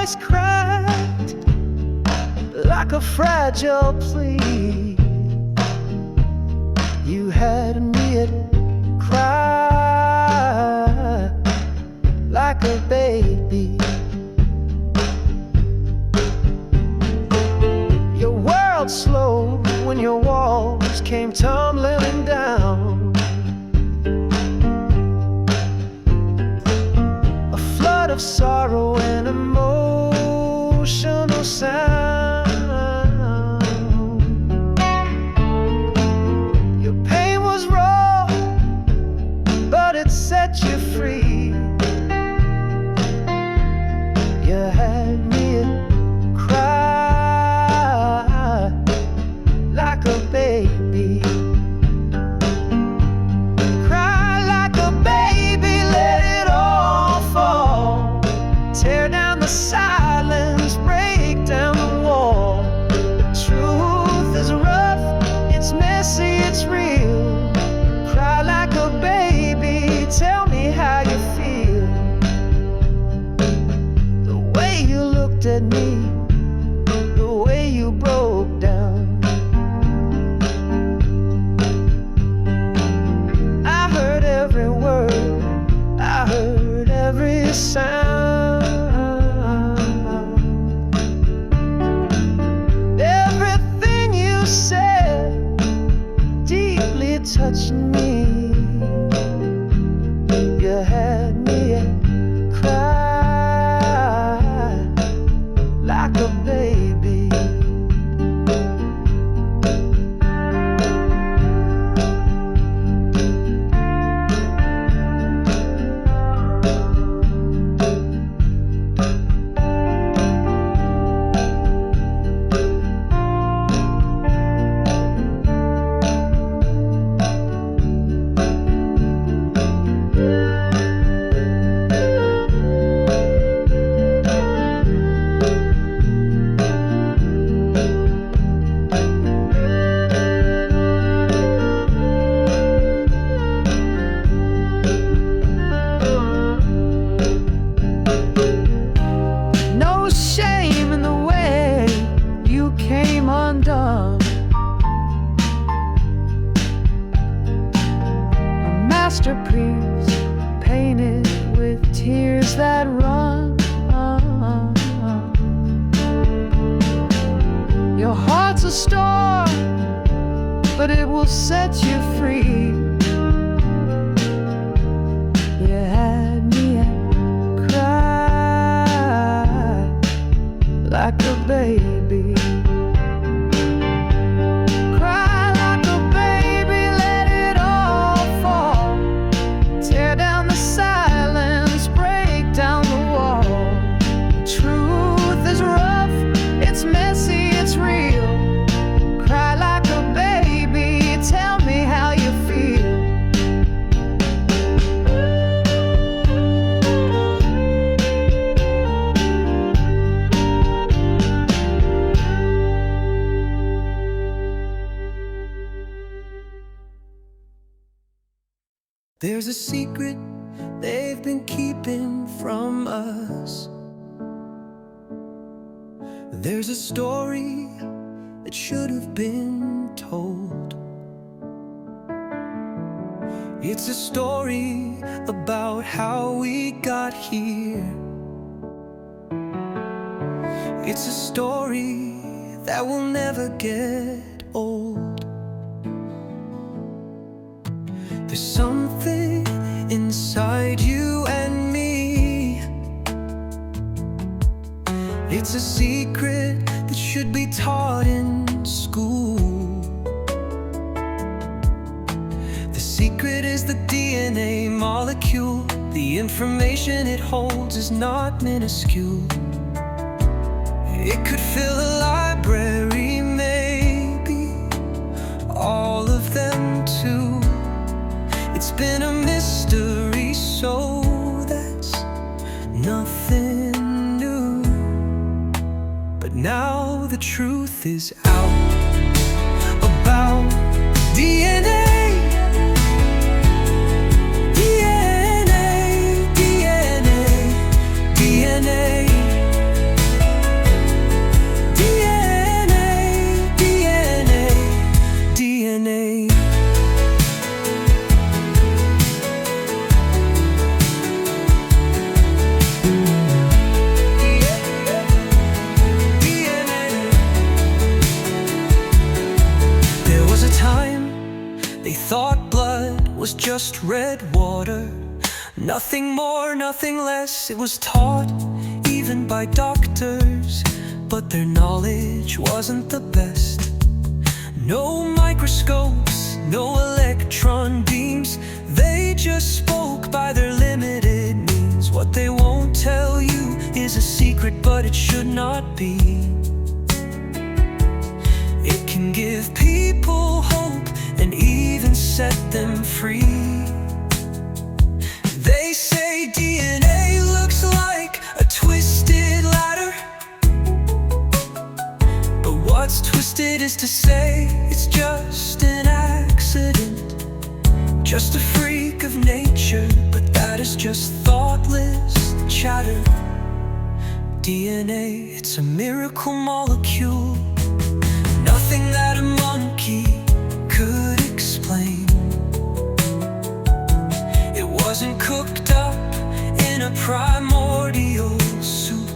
voice cracked like a fragile plea. You had me at cry like a baby. Your world slowed when your walls came tumbling down. A flood of sorrow and emotional sound. Your pain was raw, but it set you free. You had me cry like a baby. Cry like a baby, let it all fall. Tear down the silence, break down the wall. The truth is rough, it's messy, it's real. Cry like a baby, tell me how you feel. The way you looked at me, the way you broke down. I heard every word, I heard every sound. Everything you said deeply touched me. You had me cry like a baby. No shame in the way you came undone. A masterpiece painted with tears that run. Your heart's a storm, but it will set you free. You had me cry like a baby. Cry like a baby, let it all fall. Tear down the silence, break down the wall. Truth is rough, it's messy, it's real. Cry like a baby, tell me how you feel. There's a secret they've been keeping from us. There's a story that should have been told. It's a story about how we got here. It's a story that will never get old. There's something inside you and me. It's a secret that should be taught in school. The secret is the DNA molecule. The information it holds is not minuscule. It could fill a library, maybe all of them too. It's been a mystery, so that's nothing new. But now the truth is out about DNA. DNA, DNA, DNA. just red water. Nothing more, nothing less. It was taught even by doctors, but their knowledge wasn't the best. No microscopes, no electron beams. They just spoke by their limited means. What they won't tell you is a secret, but it should not be. It can give people hope and even set them free. They say DNA looks like a twisted ladder, but what's twisted is to say it's just an accident, just a freak of nature, but that is just thoughtless chatter. DNA, it's a miracle molecule, nothing that a monkey could explain. It wasn't cooked up in a primordial soup.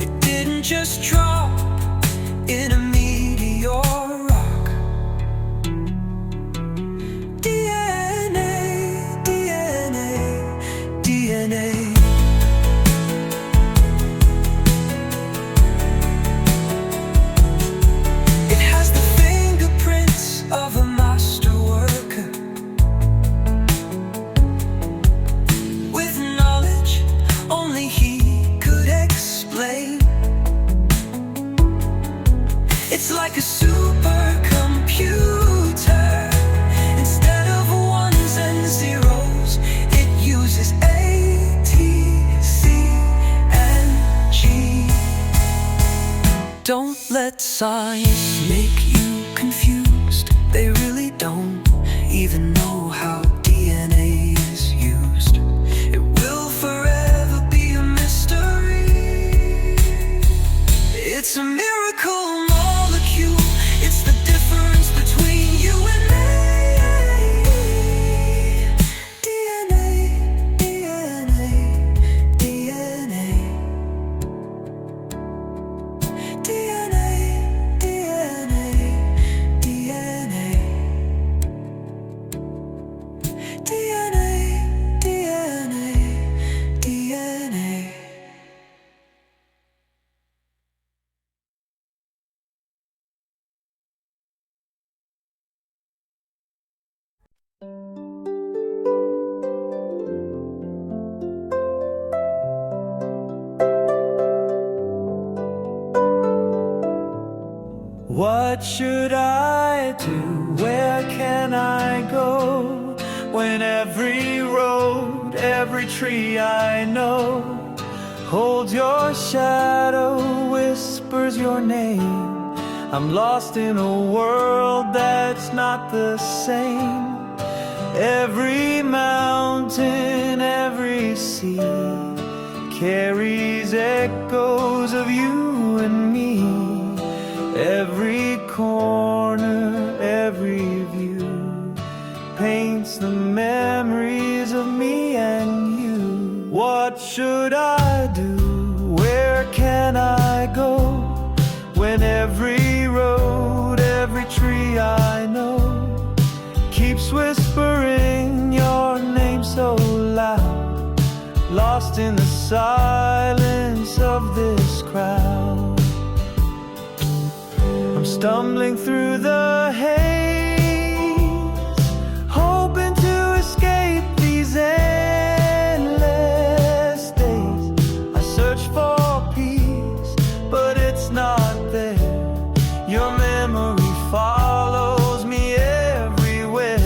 It didn't just drop in a meteor rock. DNA, DNA, DNA. It has the fingerprints of a master worker, with knowledge only he could explain. It's like a supercomputer. Instead of ones and zeros, it uses A, T, C, and G. Don't let science make you confused. They really don't even know how DNA is used. It will forever be a mystery. It's a miracle molecule. It's the difference between you and me. DNA, DNA, DNA, DNA, DNA, DNA, DNA, DNA, DNA. What should I do? Where can I go? When every road, every tree I know holds your shadow, whispers your name. I'm lost in a world that's not the same. Every mountain, every sea carries echoes of you and me. Every corner, every view paints the memories of me and you. What should I do? Where can I go? When every road, every tree I know keeps whispering your name so loud, lost in the silence of this crowd. I'm stumbling through the haze, hoping to escape these endless days. I search for peace, but it's not there. Your memory follows me everywhere.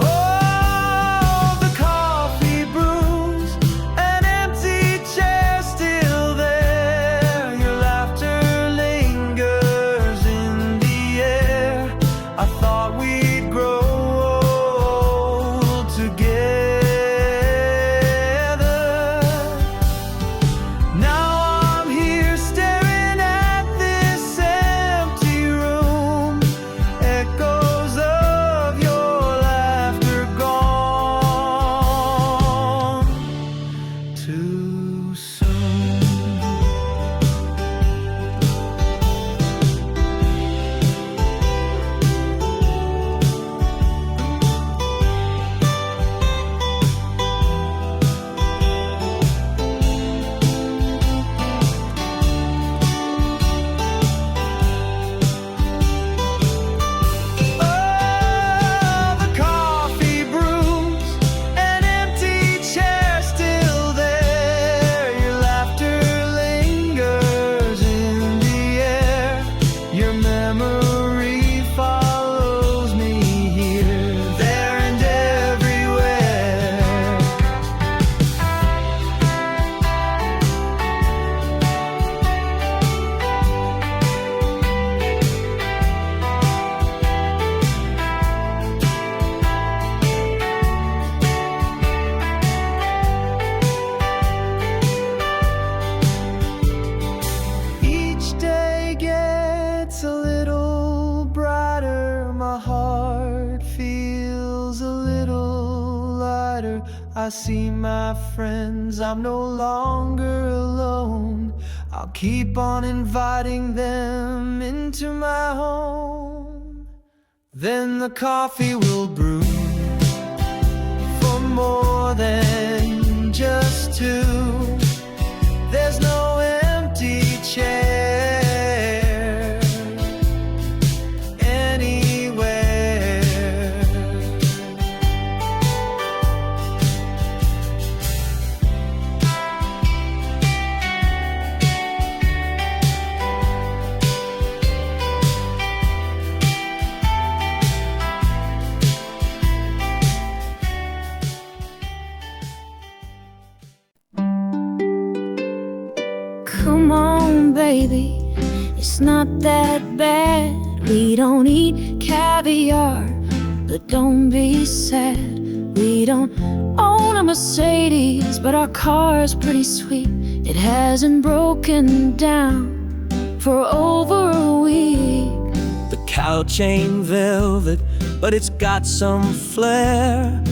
Oh, the coffee brews, an empty chair still there. Your laughter lingers in the air. I thought we'd grow old together. Now I'm here staring at this empty room. Echoes of your laughter gone too soon. I see my friends, I'm no longer alone. I'll keep on inviting them into my home. Then the coffee will brew for more than just two. There's no empty chair anywhere. Come on, baby, it's not that bad. We don't eat caviar, but don't be sad. We don't own a Mercedes, but our car's pretty sweet. It hasn't broken down for over a week. The couch ain't velvet, but it's got some flair.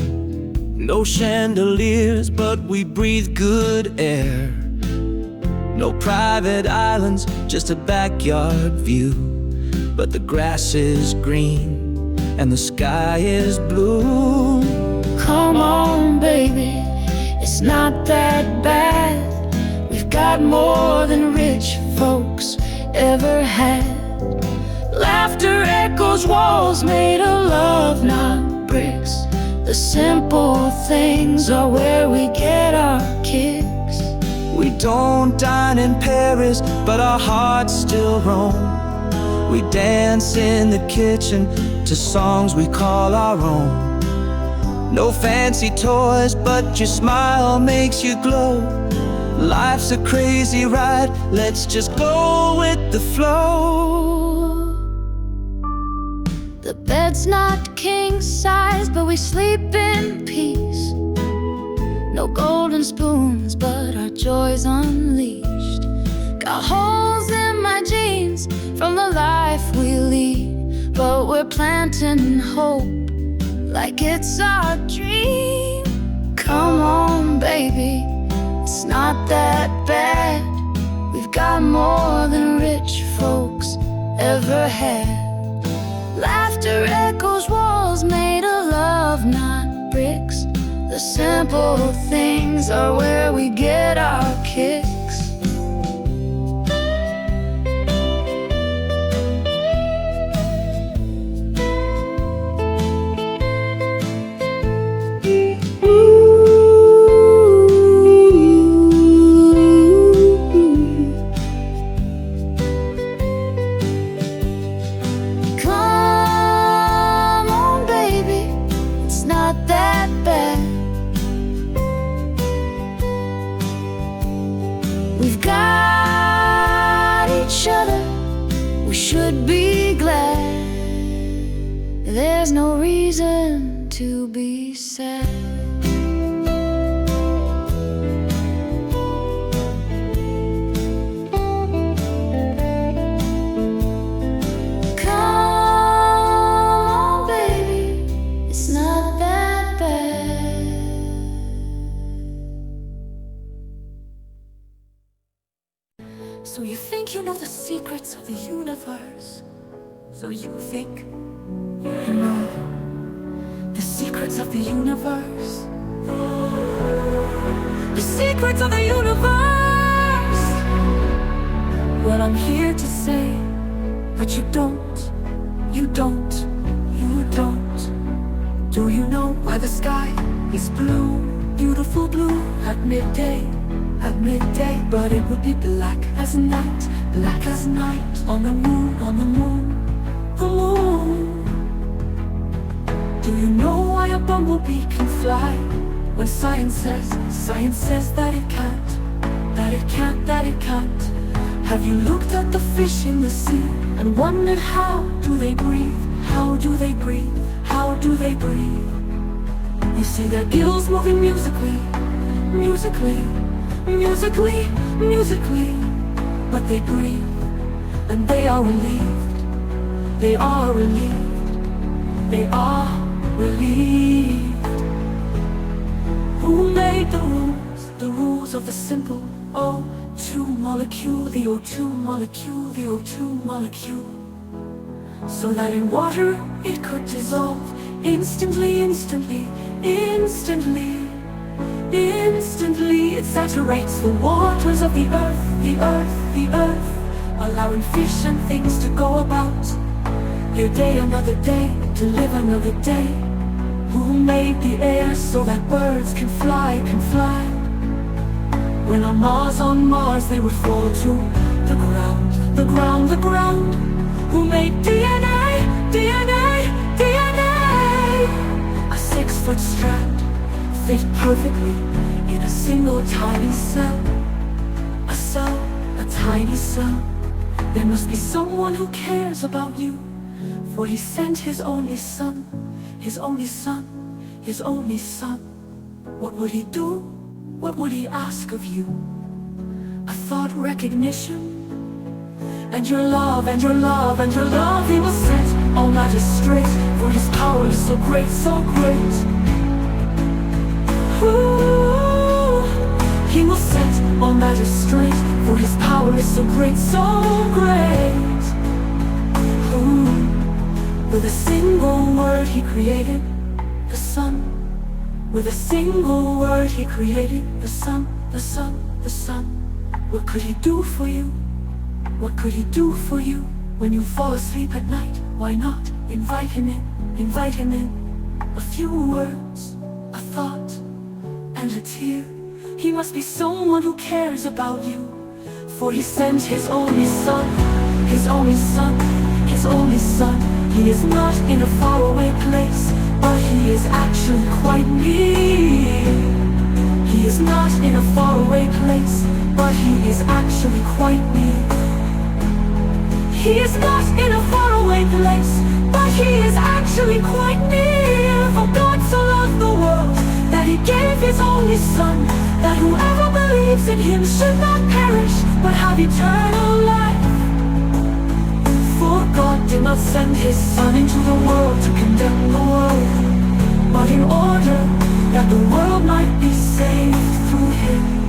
No chandeliers, but we breathe good air. No private islands, just a backyard view. But the grass is green and the sky is blue. Come on, baby, it's not that bad. We've got more than rich folks ever had. Laughter echoes walls made of love, not bricks. The simple things are where we get our kicks. We don't dine in Paris, but our hearts still roam. We dance in the kitchen to songs we call our own. No fancy toys, but your smile makes you glow. Life's a crazy ride, let's just go with the flow. The bed's not king size, but we sleep in peace. No golden spoons, but our joy's unleashed. Got holes in my jeans from the life we lead, but we're planting hope like it's our dream. Come on, baby, it's not that bad. We've got more than rich folks ever had. Laughter echoes walls made of love, not bricks. The simple things are where we get our kicks. Come on, baby, it's not that bad. We've got each other, we should be glad. There's no reason to be sad. Come on, baby, it's not that bad. So you think you know the secrets of the universe? So you think you know the secrets of the universe? The secrets of the universe! Well, I'm here to say that you don't, you don't, you don't. Do you know why the sky is blue, beautiful blue at midday? At midday, but it would be black as night on the moon, on the moon, the moon. Do you know why a bumblebee can fly when science says that it can't, that it can't, that it can't? Have you looked at the fish in the sea and wondered how do they breathe? How do they breathe? How do they breathe? You see their gills moving musically, musically, musically, musically, but they breathe, and they are relieved, they are relieved, they are relieved. Ooh. Who made the rules of the simple O2 molecule, the O2 molecule, the O2 molecule, so that in water it could dissolve instantly, instantly, instantly, instantly. It saturates the waters of the earth, the earth, the earth, allowing fish and things to go about their day, another day, to live another day. Who made the air so that birds can fly, can fly? When on Mars they would fall to the ground, the ground, the ground. Who made DNA, DNA, DNA? A 6-foot strand fit perfectly in a single tiny cell. A cell, a tiny cell. There must be someone who cares about you, for he sent his only son, his only son, his only son. What would he do? What would he ask of you? A thought recognition, and your love, and your love, and your love. He will set all matters straight, for his power is so great, so great. Ooh, he will set all matters straight, for his power is so great, so great. Ooh, with a single word he created the sun. With a single word he created the sun, the sun, the sun. What could he do for you? What could he do for you when you fall asleep at night? Why not invite him in, invite him in? A few words, a thought, and a tear. He must be someone who cares about you, for he sent his only son, his only son, his only son. He is not in a faraway place, but he is actually quite near. He is not in a faraway place, but he is actually quite near. He is not in a faraway place, but he is actually quite near. For God so loved the world that he gave his only son, that whoever believes in him should not perish, but have eternal life. For God did not send his son into the world to condemn the world, but in order that the world might be saved through him.